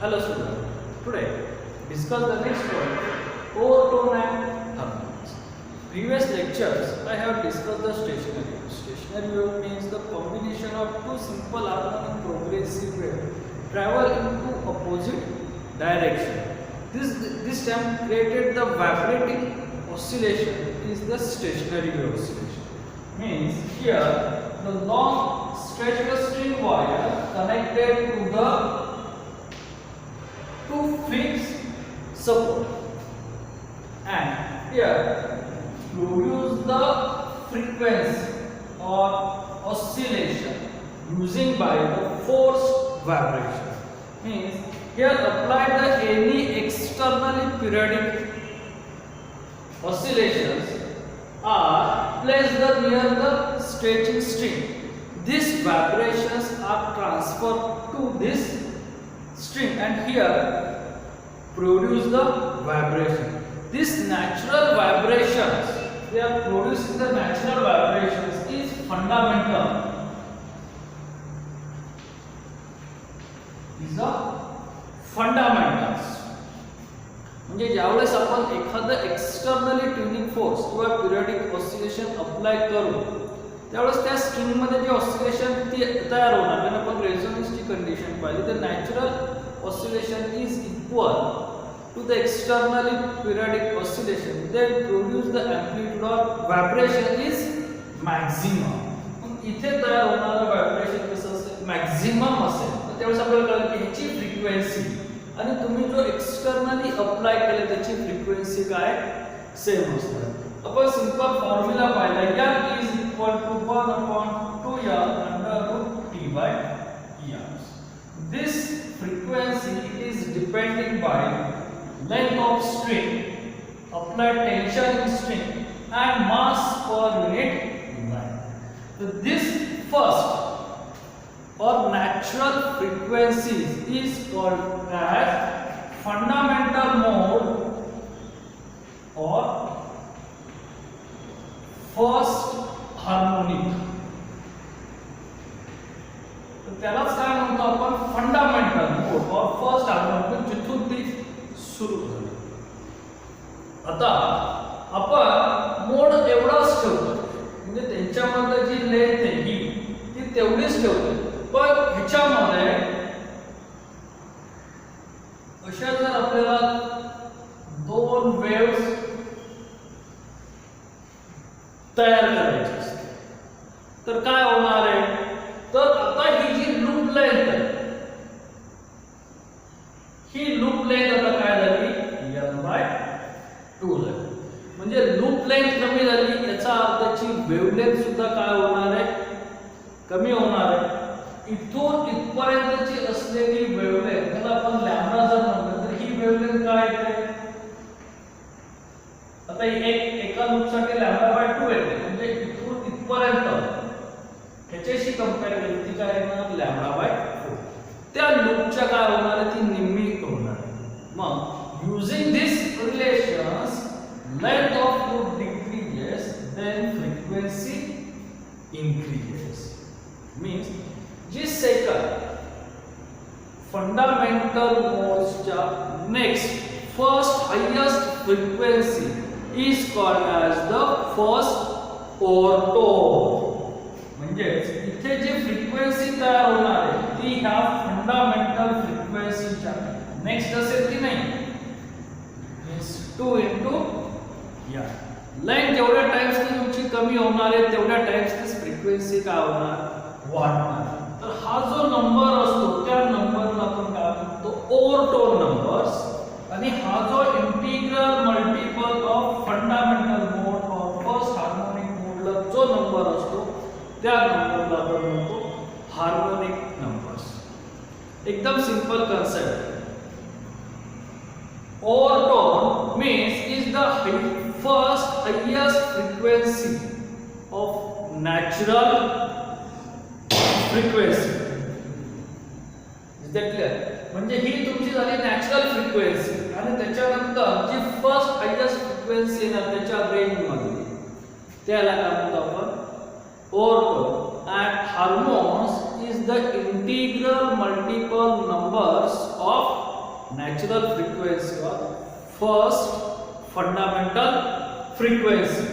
Hello student. Today discuss the next point overtone and harmonics. Previous lectures I have discussed the stationary wave. Stationary wave means the combination of two simple harmonic progressive waves travel into opposite direction. This time created the vibrating oscillation is the stationary wave oscillation. Means here the long stretched string wire connected to the two fixed support and here produce the frequency or oscillation using by the forced vibration. Means here apply the any externally periodic oscillations are placed near the stretching string. These vibrations are transferred to this string and here produce the vibration. These natural vibrations, they are producing the natural vibrations is fundamental. These are fundamentals. म्हणजे ज्यावेळेस आपण एखादा externally tuning force किंवा periodic oscillation apply करू त्यावेळेस त्या string मध्ये जे ऑसिलेशन तयार होणार कारण आपण रेझोनन्सची कंडिशन पाहिली तर natural oscillation is equal to the externally periodic oscillation then produce the amplitude of vibration is maximum. इथे तयार होणारा व्हायब्रेशन कसं असेल मॅक्सिमम असेल तर त्यावेळेस आपल्याला कळेल की ह्याची फ्रिक्वेन्सी आणि तुम्ही जो एक्सटर्नली अप्लाय केले त्याची फ्रिक्वेन्सी काय सेम असणार. आपण सिंपल फॉर्म्युला पाहिला n is equal to 1/2l under root t by r. This frequency is depending by length of string, applied tension in string and mass per unit length. So this first or natural frequencies is called as fundamental mode or first harmonic. तर त्यालाच काय म्हणतो आपण fundamental मोड और first harmonic जिथून ती सुरू झाली. आता आपण मोड एवढाच ठेवतो म्हणजे त्यांच्यामध्ये जी लेंथ आहे ही ती तेवढीच ठेवतो. पण ह्याच्यामध्ये अशा जर आपल्याला दोन वेव्स तयार करायचे असते तर काय होणार आहे तर आता ही जी लूप लेंथ आहे ही लूप लेंथ आता काय झाली n/2 झाली. म्हणजे लूप लेंथ कमी झाली याचा अर्थ ची वेव्हलेंथ सुद्धा काय होणार आहे कमी होणार आहे. इथून इथपर्यंतची असलेली वेव्हलेंथ त्याला आपण लॅम्बडा जर म्हटलं तर ही वेव्हलेंथ काय येते आता एका लूपसाठी λ/2 येते म्हणजे इथून इथपर्यंत ह्याच्याशी कंपेअर केली ती काय येणार λ/4. त्या लूपच्या काय होणार आहे ती निम्मी होणार आहे. मग using this relations length of loop decreases then frequency increases. Means जी सेकंड फंडामेंटल मोड्सच्या next first highest frequency is called as the first overtone. म्हणजे इथे जी फ्रिक्वेन्सी तयार होणार आहे ती ह्या फंडामेंटल फ्रिक्वेन्सीच्या नेक्स्ट असेल की नाही मीन्स 2 into या लेंथ जेवढ्या टाइम्स ती तुमची कमी होणार आहे तेवढ्या टाइम्स ती फ्रिक्वेन्सी काय होणार वाढणार. तर हा जो नंबर असतो त्या नंबरला आपण काय म्हणतो ओव्हरटोन नंबर्स आणि हा जो इंटिग्रल मल्टिपल ऑफ फंडामेंटल मोड और फर्स्ट हार्मोनिक मोडला जो नंबर असतो त्या नंबरला आपण म्हणतो हार्मोनिक नंबर्स. एकदम simple concept. Overtone means is the first highest frequency of natural frequency. Is that clear. म्हणजे ही तुमची झाली नॅचरल फ्रिक्वेन्सी आणि त्याच्यानंतर जी फर्स्ट हायेस्ट फ्रिक्वेन्सी आहे ना त्याच्या रेंज मध्ये त्याला काय म्हणतो आपण ओव्हरटोन. and harmonics is the integral multiple numbers of natural frequency or first fundamental frequency.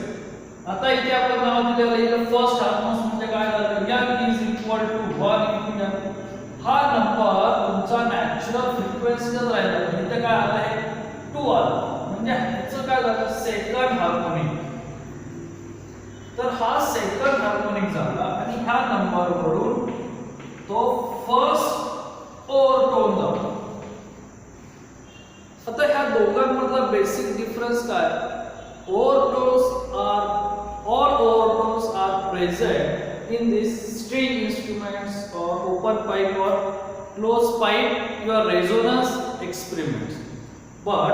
आता इथे आपण नाव दिलेलं आहे फर्स्ट हार्मोन्स म्हणजे काय झालं, n is equal to 1 into n. हा नंबर तुमचा नॅचरल फ्रिक्वेन्सी जर राहिला इथे काय आलं आहे 2 आलं, म्हणजे ह्याचं काय झालं सेकंड हार्मोनिक. तर हा सेकंड हार्मोनिक झाला आणि ह्या नंबर वरून तो फर्स्ट ओव्हरटोन झाला. आता ह्या दोघांमधला बेसिक डिफरन्स काय, ओव्हरटोन्स R all overtones are present in these string instruments or open pipe or closed pipe your resonance experiments, but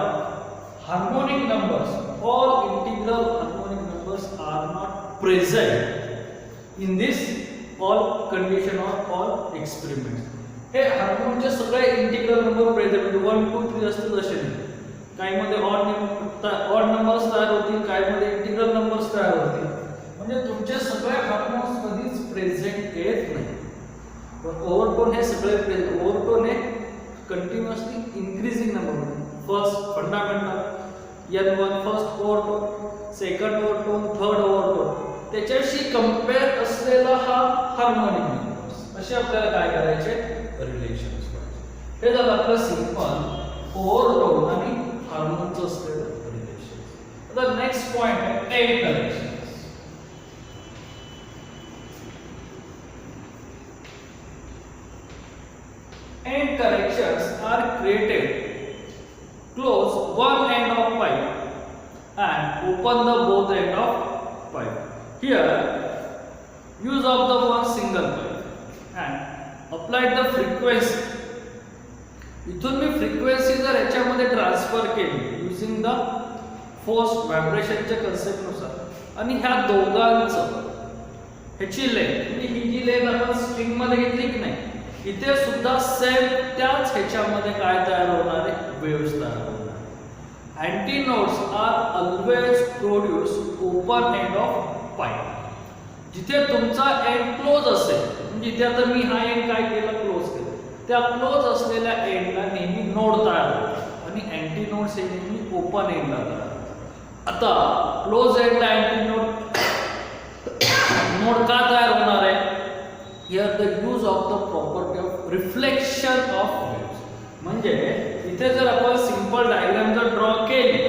harmonic numbers or integral harmonic numbers are not present in this all condition or all experiments. हे हार्मोनचे सगळे integral number present म्हणजे 1 2 3 असतील असे नाही. काही मध्ये odd numbers तयार होतील, काही मध्ये इंटिग्रल नंबर्स तयार होतील. म्हणजे तुमचे सगळे हार्मोन्स कधीच प्रेझेंट येत नाही. पण ओव्हरटोन हे सगळे प्रेझेंट. ओव्हरटोन हे continuously increasing number. First fundamental n1 first overtone, second overtone, third overtone, त्याच्याशी कंपेअर असलेला हा हार्मोनिक नंबर्स. असे आपल्याला काय करायचे रिलेशन्स करायचे. हे झालं आपलं सिंपल ओव्हरटोन आणि हार्मोनचं असलेलं रिलेशन. आता नेक्स्ट पॉइंट आहे end corrections. End corrections are created. Close one end of pipe and open the both end of pipe. Here, use of the one single pipe and apply the frequency. इथून मी frequency जर याच्यामध्ये transfer केली using the force व्हायब्रेशनच्या concept नुसार आणि ह्या दोघांचं ह्याची length म्हणजे ही जी लेंथ आपण स्ट्रिंग मध्ये घेतली की नाही, इथे सुद्धा सेम त्याच ह्याच्यामध्ये काय तयार होणार आहे वेव्स तयार होणार. Antinodes are always produce open end of pipe. जिथे तुमचा एंड क्लोज असेल म्हणजे इथे आता मी हा एंड काय केलं क्लोज केलं, त्या क्लोज असलेल्या एंडला नेहमी नोड तयार होतात आणि अँटीनोड्स हे नेहमी ओपन एंडला तयार होतात. आता क्लोज एंडला अँटीनोड नोड का तयार होणार आहे, here the use of the property of reflection of waves. म्हणजे इथे जर आपण सिंपल डायग्राम जर ड्रॉ केली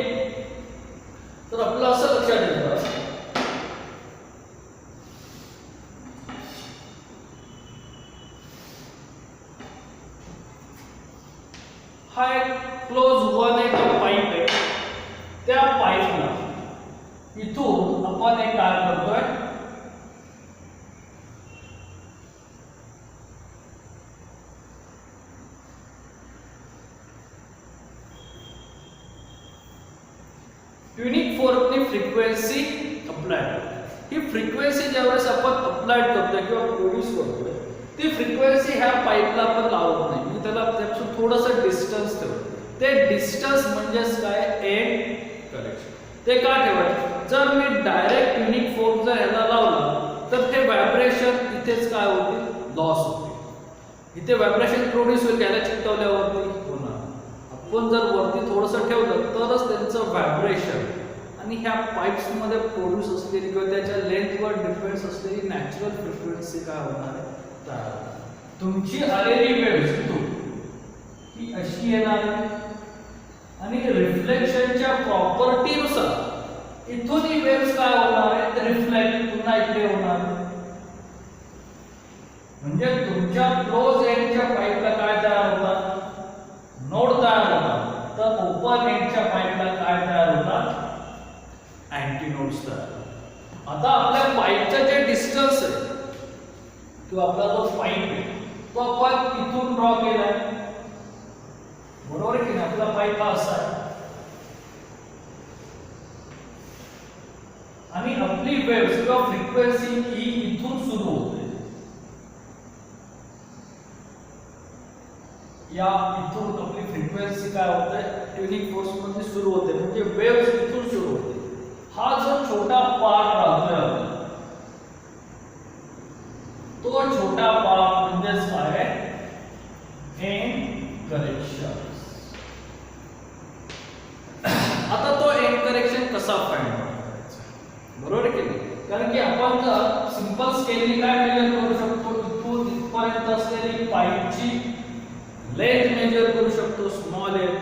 तर आपल्याला असं लक्षात येतं हा एक क्लोज वन एक पाईप आहे. त्या पाईपला इथून आपण एक काय करतोय ट्युनिंग फोर्कने फ्रिक्वेन्सी अप्लाय. ही फ्रिक्वेन्सी ज्यावेळेस आपण अप्लाय करतोय किंवा प्रोड्यूस करतोय ती फ्रिक्वेन्सी ह्या पाईपला आपण लावत नाही. मी त्याला त्यापासून थोडंसं डिस्टन्स ठेवतो. ते डिस्टन्स म्हणजेच काय एंड करेक्शन. ते का ठेवायचं, जर मी डायरेक्ट ट्युनिंग फोर्क जर ह्याला लावला तर ते व्हायब्रेशन इथेच काय होतील लॉस होते. इथे व्हायब्रेशन प्रोड्यूस होईल त्याला चिकटवल्यावरती होणार. आपण जर वरती थोडंसं ठेवलं तरच त्यांचं व्हायब्रेशन आणि ह्या पाईप्स मध्ये प्रोड्यूस असलेली किंवा त्याच्या लेंथवर डिपेंड्स असलेली नॅचरल फ्रिक्वेन्सी काय होणार आहे तयार. तुमची आलेली वेव्ह ही अशी येणार आणि रिफ्लेक्शनच्या प्रॉपर्टीनुसार इथून ही वेव्ह काय होणार आहे रिफ्लेक्ट पुन्हा इकडे होणार. म्हणजे तुमच्या क्लोज एंडच्या पाईपला काय तयार होतात नोड तयार होतात, तर ओपन एंडच्या पाईपला काय तयार होतात अँटीनोड्स तयार. आता आपल्या पाईपचं जे डिस्टन्स आहे किंवा आपला जो पाईप आहे तो आपण इथून ड्रॉ केलाय बरोबर आहे की नाही. आपला पाईप हा असा आहे आणि आपली वेव्ह किंवा फ्रिक्वेन्सी ही इथून सुरू होते. या इथून आपली फ्रिक्वेन्सी काय होते ट्युनिंग फोर्स मध्ये सुरू होते म्हणजे वेव्स इथून सुरू होते. हा जो छोटा पार्ट राहतोय तो छोटा पार्ट म्हणजेच काय एंड करेक्शन. कसा फाइंड आउट करायचा, बरोबर आहे की नाही? कारण की आपण जर सिंपल स्केलनी काय मेजर करू शकतो, इथून इथपर्यंत असलेली पाईपची लेंथ मेजर करू शकतो स्मॉल एल,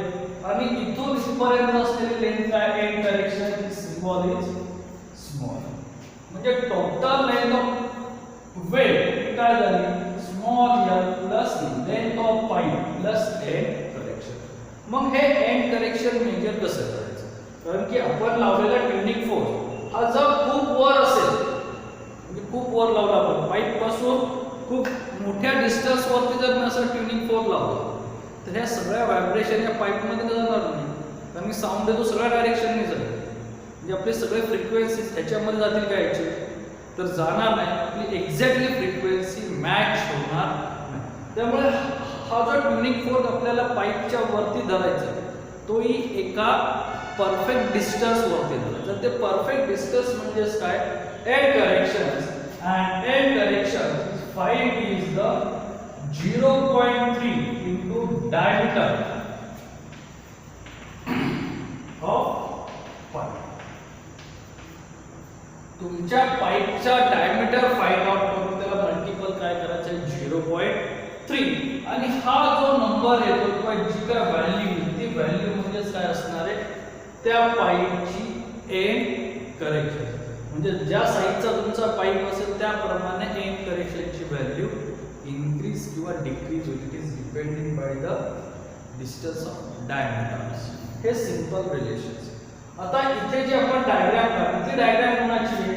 आणि इथून इथपर्यंत असलेली लेंथ काय end direction symbol is small. म्हणजे टोटल लेंथ ऑफ वेव्ह काय झाली small L plus length of pipe plus end correction. मग हे एंड करेक्शन मेजर कसं करायचं? कारण की आपण लावलेला ट्यूनिंग फोर्स हा जर खूप वर असेल, म्हणजे खूप वर लावला आपण पाईप पासून खूप मोठ्या डिस्टन्स वरती जर मी असं ट्यूनिंग फोर्स लावला तर ह्या सगळ्या व्हायब्रेशन या पाईप मध्ये जाणार नाही, कारण की साऊंड आहे तो सगळ्या डायरेक्शनने जाईल. म्हणजे आपले सगळे फ्रिक्वेन्सीज ह्याच्यामध्ये जातील काय याचे तर जाणार नाही, आपली एक्झॅक्टली फ्रिक्वेन्सी मॅच होणार नाही. त्यामुळे हा जो ट्यूनिंग फोर्स आपल्याला पाईपच्या वरती धरायचा तोही एका परफेक्ट डिस्टन्स वरती धरायचा. ते परफेक्ट डिस्टन्स म्हणजेच काय end correction, and end correction find is the 0.3 into diameter of pipe. तुमच्या पाईपचा डायमीटर फाइंड आउट करून त्याला मल्टिपल काय करायचं आहे 0.3, आणि हा जो नंबर येतो किंवा जी काय व्हॅल्यू ती व्हॅल्यू म्हणजेच काय असणार आहे त्या पाईपची एंड करेक्शन. म्हणजे ज्या साईजचा तुमचा पाईप असेल त्याप्रमाणे एंड करेक्शनची व्हॅल्यू इन्क्रीज किंवा डिक्रीज होईल. It is depending by the distance of diameters. हे सिंपल रिलेशन्स. आता इथे जे आपण डायग्राम काढली ती डायग्राम कोणाची आहे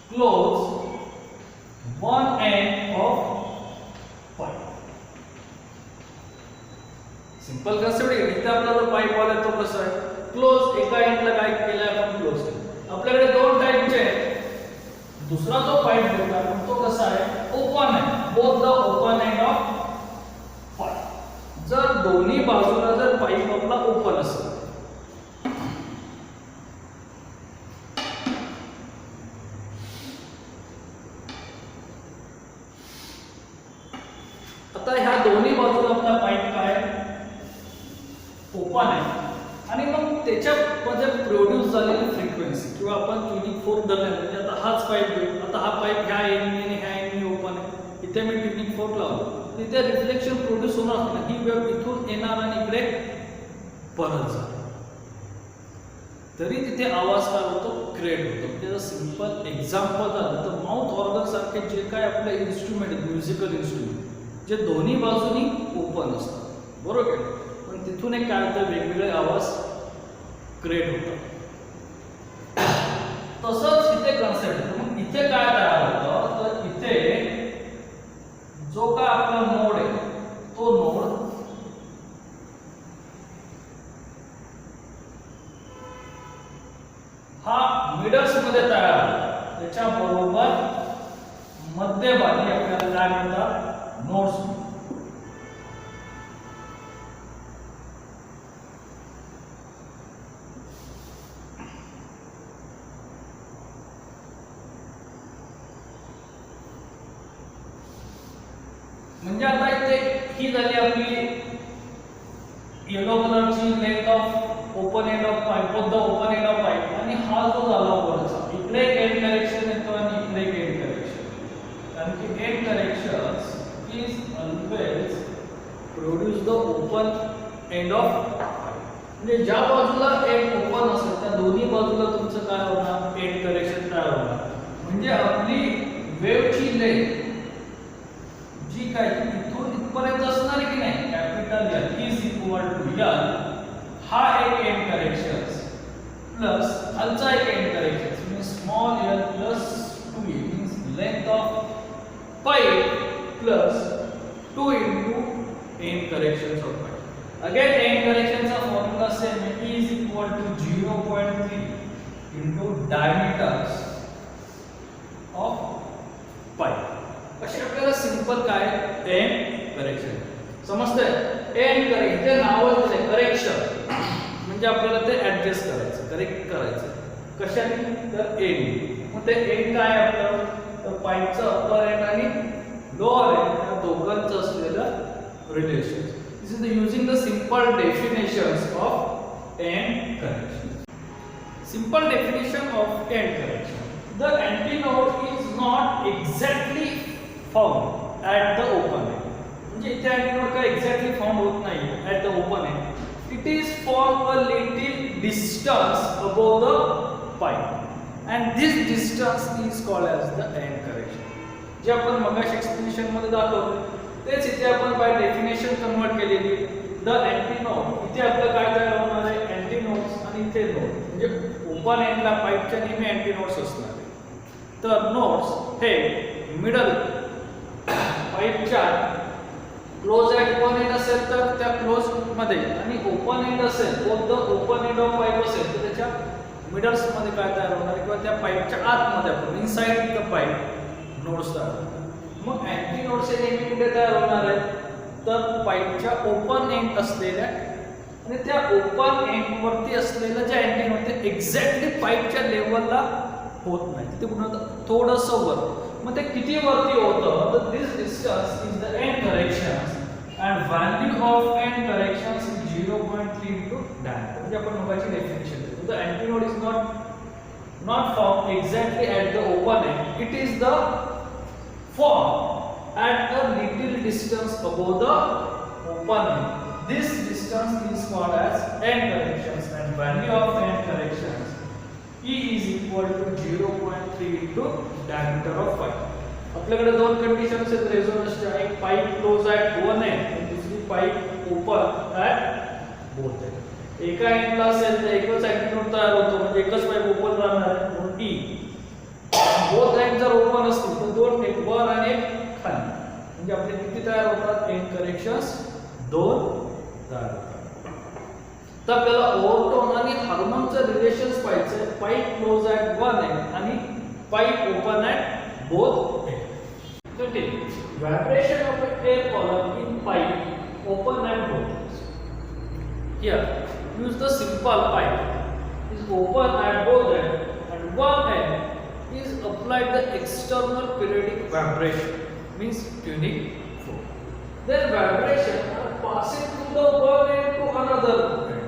close one end of pipe. Simple concept आहे. इथे आपला जो पाईप आला तो कसा आहे क्लोज, एका एंडला काय केलं आपण क्लोज केलं. आपल्याकडे दोन टाइपचे आहेत. दुसरा जो पाईप घेतला आपण तो कसा आहे ओपन आहे, both the open end of pipe. जर दोन्ही बाजूला जर पाईप आपला ओपन असेल आता ह्या दोन्ही बाजूला आपला पाईप काय ओपन आहे आणि मग त्याच्यामध्ये प्रोड्यूस झालेली फ्रिक्वेन्सी किंवा आपण ट्यूनिंग फोर्स धरले म्हणजे आता हाच पाईप घेऊ. आता हा पाईप ह्या एंडने आणि ह्या एंडने ओपन आहे, इथे मी ट्यूनिंग फोर्स लावलो तिथे रिफ्लेक्शन प्रोड्यूस होणार नाही. ही वेव्ह इथून येणार आणि इकडे परत जाणार तरी तिथे आवाज काय होतो क्रिएट होतो. त्याचं सिंपल एक्झाम्पल झालं तर माउथ ऑर्गन सारखे जे काय आपले इन्स्ट्रुमेंट म्युझिकल इन्स्ट्रुमेंट जे दोन्ही बाजूनी ओपन असतात, बरोबर आहे, पण तिथून एक काय होतं वेगवेगळे आवाज क्रिएट होतात. तसंच इथे कन्सेप्ट आहे. मग इथे काय तयार होतं तर इथे जो काय आपला नोड आहे तो नोड हा मिडल्स मध्ये तयार होतो. त्याच्याबरोबर मध्यभागी आपल्याला काय म्हणतात नोड्स. म्हणजे आता इथे ही झाली आपली येलो कलरची length of open end of pipe, both the open end of pipe, आणि हा जो झाला वरचा इकडे एंड करेक्शन येतो आणि इकडे एंड करेक्शन. कारण की end correction is always produce the open end of pipe. म्हणजे ज्या बाजूला एंड ओपन असेल त्या दोन्ही बाजूला तुमचं काय होणार एंड करेक्शन तयार होणार. म्हणजे आपली वेव्हची लेंथ जी काय इथून इथपर्यंत असणार की नाही capital L is equal to L हा एक एंड करेक्शन प्लस खालचा एक एंड करेक्शन म्हणजे small L plus 2 means length of pipe plus 2 into end correction of pipe. Again end करेक्शनचा फॉर्म्युला सेम आहे is equal to 0.3 into diameters of pipe. असे आपल्याला simple काय एंड करेक्शन समजतंय. End correct ते नावच दिले करेक्शन म्हणजे आपल्याला ते ऍडजस्ट करायचं करेक्ट करायचं कशाने तर एंड. मग ते एंड काय आपलं तर पाईपचं अप्पर एंड आणि लोअर एंड या दोघांचं असलेलं relation. This is using the simple definitions of end correction. Simple definition of end correction. The antinode is not exactly found at the open end. म्हणजे इथे antinode काय exactly found होत नाही at the open end. It is for a little distance above the pipe, and this distance is called as the end correction. जे आपण मगाशी explanation मध्ये दाखवलं तेच इथे आपण बाय डेफिनेशन कन्वर्ट केलेली. द अँटीनोड इथे आपलं काय तयार होणार आहे, अँटीनोड्स आणि इथे नोड, म्हणजे ओपन एंडला पाईपच्या नेहमी अँटीनोड्स असणार आहे. तर नोड्स हे मिडल पाईपच्या क्लोज ॲट वन एंड असेल तर त्या क्लोज मध्ये, आणि ओपन एंड असेल both the open end of pipe असेल तर त्याच्या मिडल्स मध्ये काय तयार होणार आहे, किंवा त्या पाईपच्या आतमध्ये आपण इनसाइड द पाईप नोड्स तयार होणार. मग अँटीनोड्स हे नेहमी कुठे तयार होणार आहेत, तर पाईपच्या ओपन एंड असलेल्या, आणि त्या ओपन एंड वरती असलेलं जे अँटीनोड ते एक्झॅक्टली पाईपच्या लेवलला होत नाही, ते पुन्हा थोडंसं वर. मग ते किती वरती होतं, तर this distance is the end correction and value of end correction is 0.3 into diameter. म्हणजे आपण मगाची डेफिनेशन देतो. The antinode is not found exactly at the open end. It is the form at a little distance above the open end. This distance is called as end corrections, and value of end corrections E is equal to 0.3 into diameter of pipe. आपल्याकडे दोन conditions आहेत रेझोनन्सच्या. एक pipe close at one end आणि दुसरी pipe open at both end. एका एंडला असेल तर एकच अँटीनोड तयार होतो, म्हणजे एकच पाईप ओपन राहणार आहे म्हणून टी. बोथ एंड जर ओपन असतील तर दोन, एक वर आणि एक खाली, म्हणजे आपले किती तयार होतात, एंड करेक्शन्स दोन तयार होतात. तर आपल्याला ओव्हरटोन आणि हार्मोनचं रिलेशन्स पाहिजे. Pipe close at one end आणि pipe open at both end. तर ठीक, vibration of air column in pipe open at both ends. Here use the simple pipe is open at both ends and one end is applied the external periodic vibration, means tuning force. Then vibration are passing through the one end to another end.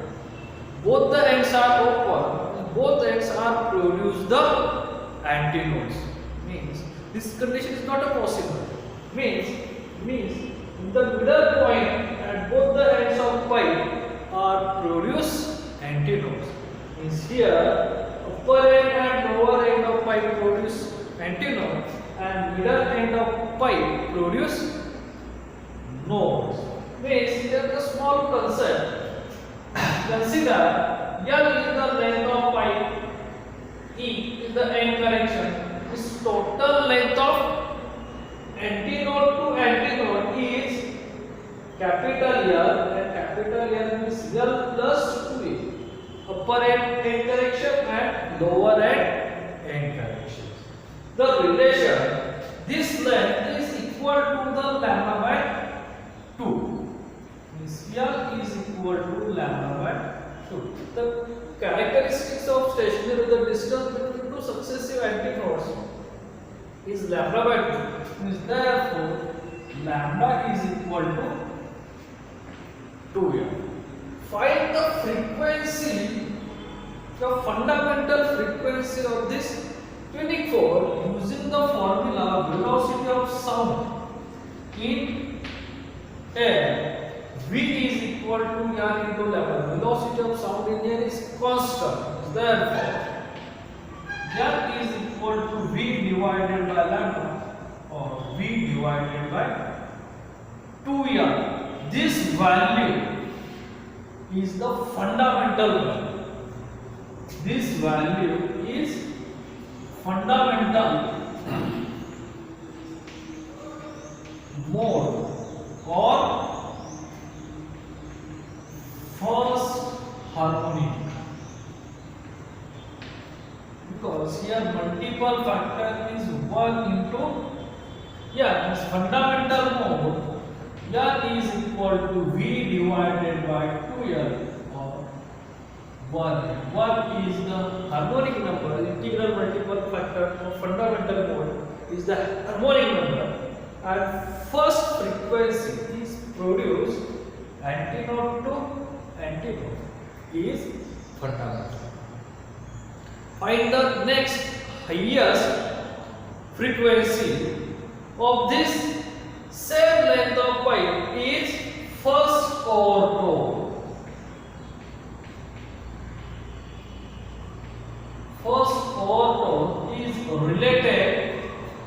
Both the ends are open, both ends are produce the antinodes. Means this condition is not a possible. Means in the middle point at both the ends of pipe are produce antinodes. Means here upper end and lower end of pipe produce antinode, and middle end of pipe produce nodes. Means here the small concept. Consider L is the length of pipe, E is the end correction. This total length of antinode to antinode is capital L, and capital L means L plus 2A. Upper end correction and lower end correction. The relation, this length is equal to the lambda by 2. Means L is equal to lambda by 2. The characteristics of stationary, the distance between two successive antinodes is lambda by 2. Means therefore lambda is equal to 2M. Find the frequency, the fundamental frequency of this tuning fork using the formula velocity of sound in air. V is equal to R into lambda. Velocity of sound in air is constant. Therefore, R is equal to V divided by lambda, or V divided by 2R. This value is the fundamental value. This value is fundamental mode or first harmonic, because here multiple factor is 1 into means fundamental mode. L is equal to V divided by 2L, or 1. 1 is the harmonic number, integral multiple factor of fundamental mode is the harmonic number, and first frequency is produced antinode to antinode is fundamental. find the next highest frequency of this same length of pipe is first overtone. First overtone is related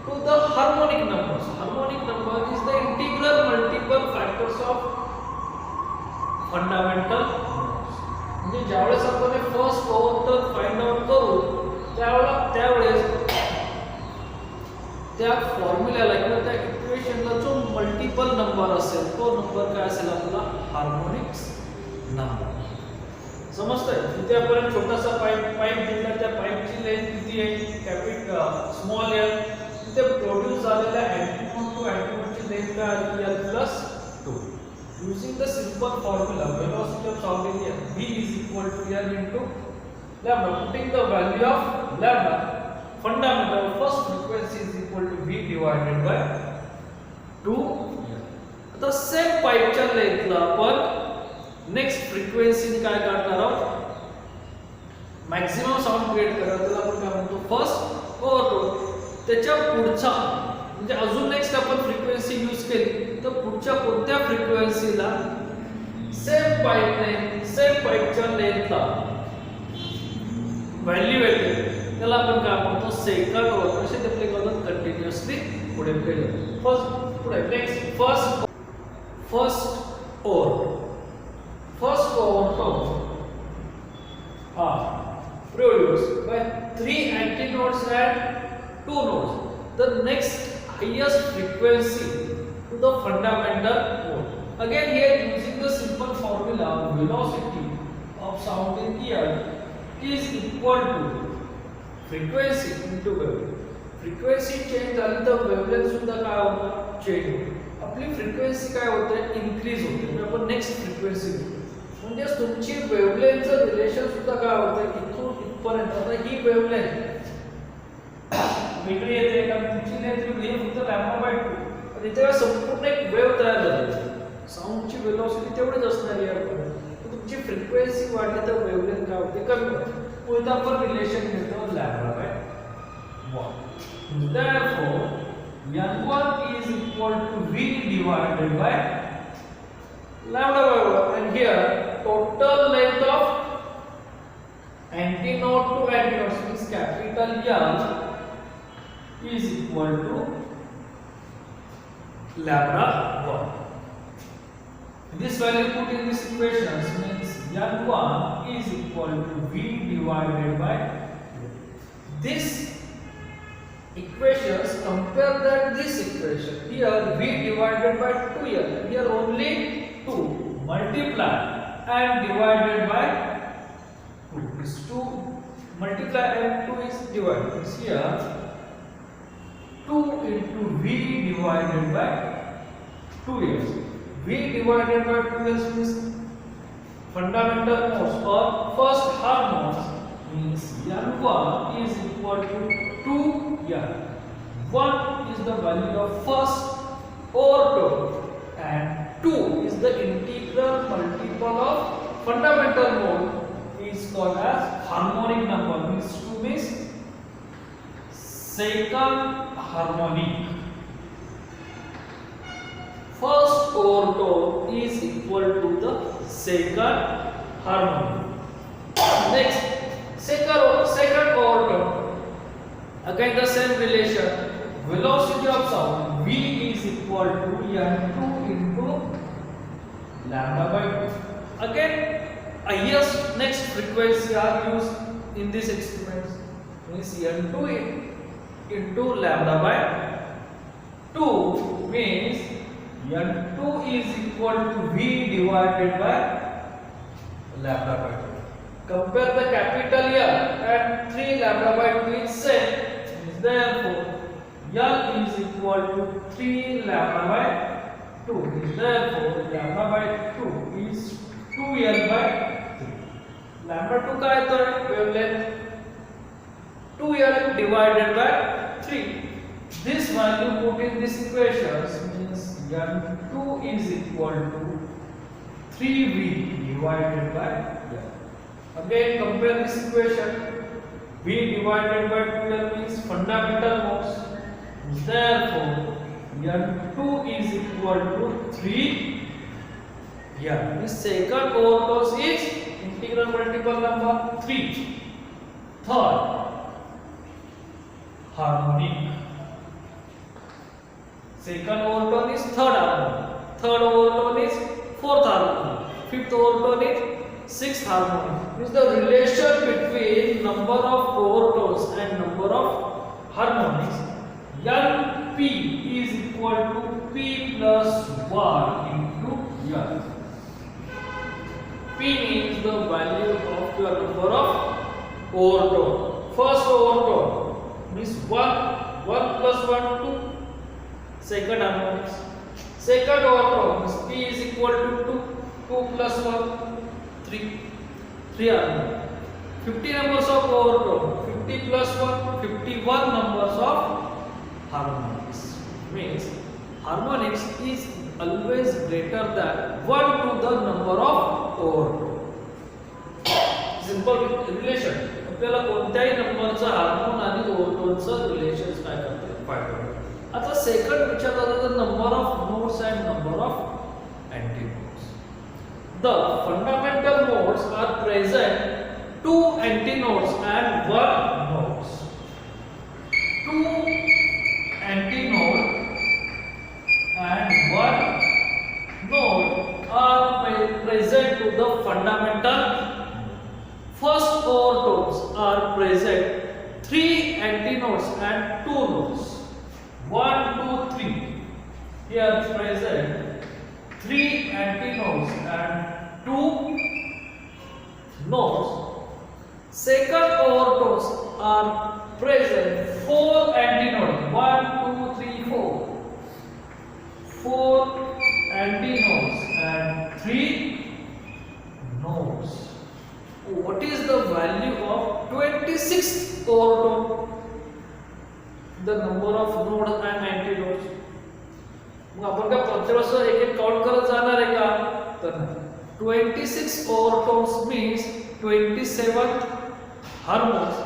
to the harmonic numbers. Harmonic number is the integral multiple factors of fundamental numbers. म्हणजे ज्यावेळेस आपण first ओव्हरटर्न find out करू त्यावेळेस त्या फॉर्म्युल्याला किंवा त्या इक्वेशनला जो multiple number असेल तो नंबर काय असेल आपला हार्मोनिक्स नंबर. समजतंय? इथे आपण छोटासा पाईप दिला, त्या पाईपची लेंथ किती आहे स्मॉल एल. तिथे प्रोड्यूस झालेल्या अँटीनोड टू अँटीनोडची लेंथ काय आली l+2. Using the simple formula velocity of sounding air v is equal to l into lambda. Putting the value of lambda fundamental first frequency is equal to v divided by 2. आता same पाईपच्या लेंथला आपण next frequency काय काढणार आहोत, maximum sound create करा. त्याला आपण काय म्हणतो फर्स्ट ओव्हरटोन. त्याच्या पुढचा म्हणजे अजून नेक्स्ट आपण फ्रिक्वेन्सी यूज केली तर पुढच्या कोणत्या फ्रिक्वेन्सीला सेम पाईपच्या लेंथला व्हॅल्यू येते त्याला आपण काय म्हणतो सेकंड ओव्हरटोन. असे ते प्ले करतात कंटिन्युअसली पुढे पुढे next first ओव्हरटोन produced by 3 antinodes and 2 nodes. The next highest frequency to the fundamental mode. Again here using the simple formula, velocity of sound in ear is equal to frequency into wavelength. Frequency change झाली तर wavelength सुद्धा काय होतं change होते. आपली frequency काय होते increase होते. म्हणजे आपण नेक्स्ट फ्रिक्वेन्सी घेतो म्हणजे तुमची वेव्हलेंथचं रिलेशन सुद्धा काय होतं इथून इथपर्यंत. आता ही वेव्हलेंथ वेगळी येते का तुमची लेंथ ही फक्त λ/2 पण इथे संपूर्ण एक वेव्ह तयार झाली. साऊंडची वेलोसिटी तेवढीच असणार आहे यार. तुमची फ्रिक्वेन्सी वाढली तर वेव्हलेंथ काय होते कमी होते. पुढे आपण रिलेशन घेतो λ/1. Therefore n1 is equal to v divided by λ/1. And here total length of antinode to antinode means capital L is equal to λ/1. This value put in this equation means n1 is equal to v divided by this equations. Compare that this equation. Here v divided by 2l. Here only 2 multiply and divided by 2 is 2 multiply and 2 is divided. Here 2 into v divided by 2s. V divided by 2s means fundamental modes or first harmonics means n1 is equal to 2n. 1 is the value of first overtone and 2 is the integral multiple of fundamental mode is called as harmonic number. Means 2 means second harmonic. First overtone is equal to the second harmonic. Next, second overtone. Again the same relation. Velocity of sound v is equal to n2 into λ/2. Again, highest next frequency are used in this experiment. Means n2 into λ/2 means n2 is equal to v divided by λ/2. Compare the capital L and 3 λ/2 is same. Therefore L is equal to 3 λ/2. Therefore λ/2 is 2l/3. λ/2 का येतो wavelength 2l divided by 3. This value put in this equation means n2 is equal to 3v divided by l. Again compare this equation. B divided by 12 is fundamental modes. Therefore, N2 is equal to 3. Yeah, the second overtones is integral multiple number 3. Third, harmonic. Second overtone is third harmonic. Third overtone is fourth harmonic. Fifth overtone is sixth harmonic. Is the relation between number of overtones and number of harmonics. Np is equal to p plus 1 into n. P means the value of your number of overtone. First overtone means 1 plus 1 2. Second harmonics. Second overtone means p is equal to 2 plus 1 3 harmonics. 50 numbers of overtone, 50 plus 1 51 numbers of harmonics. Means harmonics is always greater than 1 to the number of overtone. Simple relation. आपल्याला कोणत्याही नंबरचा hormone आणि ओव्हरटोनचं relation काय करते पाहिजे. आता second विचारला तर number of nodes and number of antinodes. The fundamental modes are present 2 antinodes and 1 nodes. 2 antinode and 1 node are present to the fundamental. First overtones are present 3 antinodes and 2 nodes. 1, 2, 3. Here present 3 antinodes and 2 nodes. Second overtones are present 4 antinodes. 1, 2, 3, 4. 4 antinodes and 3 nodes. What is the value of 26th overtone? The number of nodes and antinodes. मग आपण का प्रत्येक वेळेस एक एक count करत जाणार आहे का? तर 26 overtones means 27 हार्मोन्स.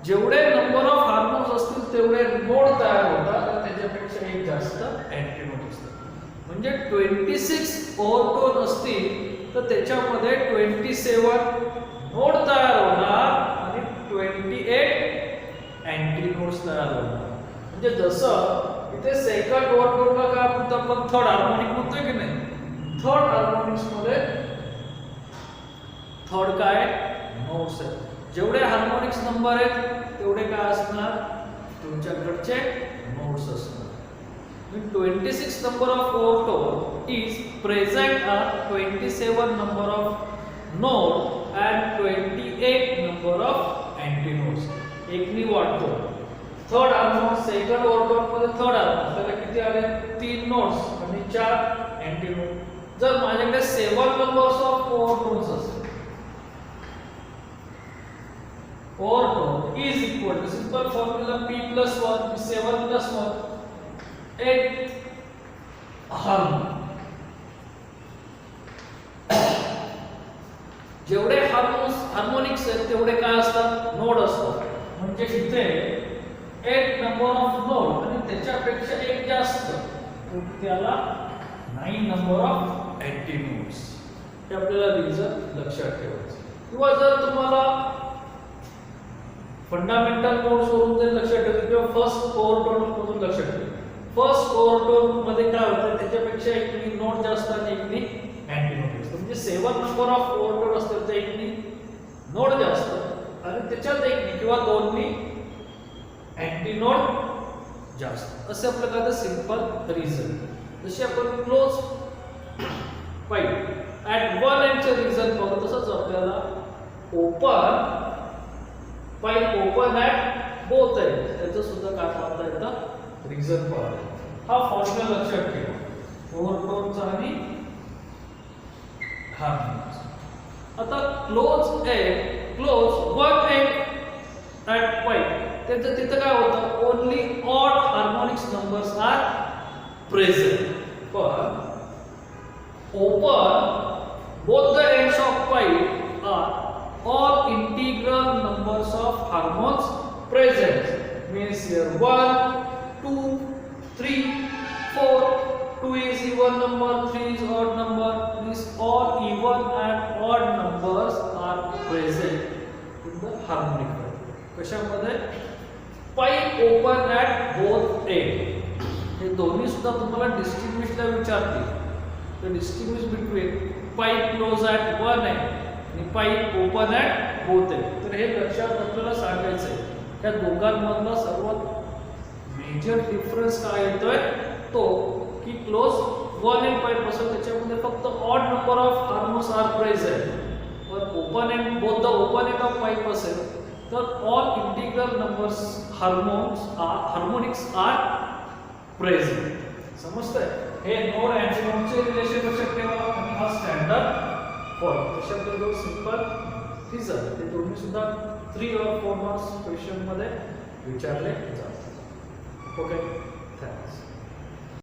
जेवढे नंबर ऑफ हार्मोन्स असतील तेवढे नोड तयार होतात आणि त्याच्यापेक्षा एक जास्त अँटीनोड असतात. म्हणजे 26 ओव्हरटोन असतील तर त्याच्यामध्ये 27 नोड तयार होणार आणि 28 अँटीनोड्स तयार होणार. म्हणजे जसं इथे सेकंड ओव्हरटोनला काय म्हणतो आपण थर्ड हार्मोनिक म्हणतोय की नाही. थर्ड हार्मोनिक्स मध्ये थर्ड काय नोड्स आहेत. जेवढे हार्मोनिक्स नंबर आहेत तेवढे काय असणार तुमच्याकडचे नोड्स असणार. 26 number of overtone is present at 27 number of node and 28 number of antinodes. एक नी वाढतो. थर्ड हार्मोन सेकंड ओव्हरटोन मध्ये थर्ड हार्मोन त्याला किती आले 3 नोड्स आणि 4 अँटीनोड. जर माझ्याकडे 7 नंबर्स ऑफ ओव्हरटोन्स असेल overtone is equal to simple formula p plus 1 7 plus 1 8 harmonic. जेवढे हार्मोनिक्स आहेत तेवढे काय असतात नोड असतात. म्हणजे इथे 8 नंबर ऑफ नोड आणि त्याच्यापेक्षा एक जास्त त्याला 9 नंबर ऑफ अँटीनोड्स. हे आपल्याला रिझन लक्षात ठेवायचं. किंवा जर तुम्हाला फंडामेंटल नोड्स वरून जर लक्षात ठेवलं किंवा फर्स्ट ओव्हरटोन मधून लक्षात ठेवलं. फर्स्ट ओव्हरटोन मध्ये काय होतं त्याच्यापेक्षा एक नोड जास्त आणि एक अँटीनोड जास्त. म्हणजे 7 नंबर ऑफ ओव्हरटोन असतात तर एक नोड जास्त आणि त्याच्यात एक किंवा दोन्ही अँटीनोड जास्त. असे आपलं काय सिंपल रिझन. जसे आपण क्लोज पाईप ॲट वन एंडचे रिझन पाहू तसंच आपल्याला open pipe open at both end त्याचं सुद्धा काय पाहता येतं रिझन पाहतो. हा फॉर्म्युला लक्षात ठेवा ओव्हरटोनचा आणि हार्मोनिक्स. आता close one end at pipe त्याचं तिथं काय होतं only odd harmonics numbers are present. पण open both the ends of pipe are all integral numbers of harmonics here 1 2 3 4. 2 is even number, 3 is odd number. These all even and odd numbers are present in the harmonic pattern. कशामध्ये pipe open at both end, हे दोन्ही सुद्धा तुम्हाला डिस्टिंग्विशला विचारतील. तर distinguish between pipe close at one end आणि pipe open at both end. तर हे लक्षात आपल्याला सांगायचं आहे, त्या दोघांमधला सर्वात मेजर डिफरन्स काय येतोय तो की क्लोज वन एंड पाईप असेल त्याच्यामध्ये फक्त odd number of harmonics are present, पण open end both the open end of pipe असेल तर all integral numbers harmonics are present. समजतंय? हे नोड अँड नोडचे रिलेशन लक्षात ठेवा आणि हा स्टँडर्ड फॉर्म. त्याच्याबद्दल सिंपल रिझन हे दोन्ही सुद्धा 3 or 4 मार्क्स क्वेश्चन मध्ये विचारले जातात. Okay, thanks.